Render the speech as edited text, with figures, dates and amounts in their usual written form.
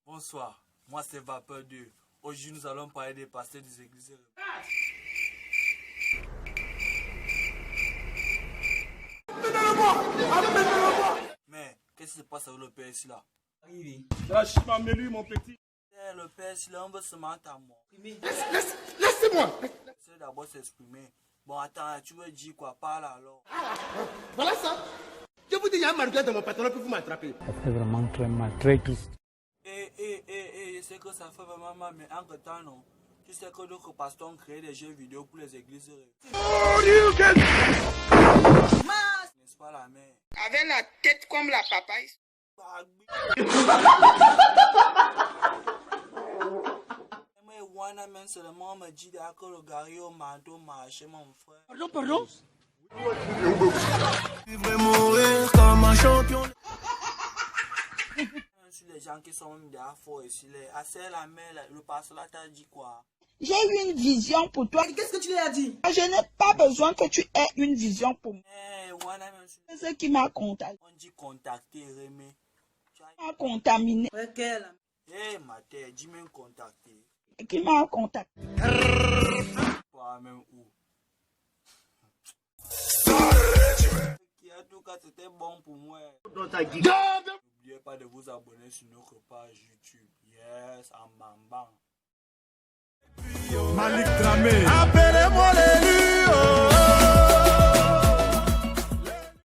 Bonsoir, moi c'est Vapeur 2. Aujourd'hui nous allons parler des pasteurs des églises. Mais qu'est-ce qui se passe avec le père ici là? Lâche ma mêlée, mon petit. Le père ici là, on veut se mettre à moi. Laissez-moi. C'est d'abord s'exprimer. Bon attends, tu veux dire quoi? Parle alors. Voilà ça. Je vous dis, il y a un marqueur dans mon pantalon pour vous m'attraper. Ça fait vraiment très mal, très triste. Je sais que ça fait vraiment mal, mais entre temps non. Tu sais que d'autres pasteurs ont créé des jeux vidéo pour les églises. N'est-ce pas la mère? Avec la tête comme la papaye. Mais Wana même seulement me dit que le gari au manteau marche mon frère. Pardon. Je vais mourir comme un champion. Sur les gens qui sont même derrière fort ici, assez la mère, le pasteur là t'a dit quoi? J'ai eu une vision pour toi. Qu'est-ce que tu lui as dit? Je n'ai pas besoin que tu aies une vision pour moi. Wana même C'est ce qui m'a contaminé. on dit contacter Rémi. M'a contaminé. Ma terre, dis-moi contacter. Qui m'a contacté. Pas même où? Qui a tout cas, c'était bon pour moi. N'oubliez pas de vous abonner sur notre page YouTube. Yes, en bambam. Malik Dramé.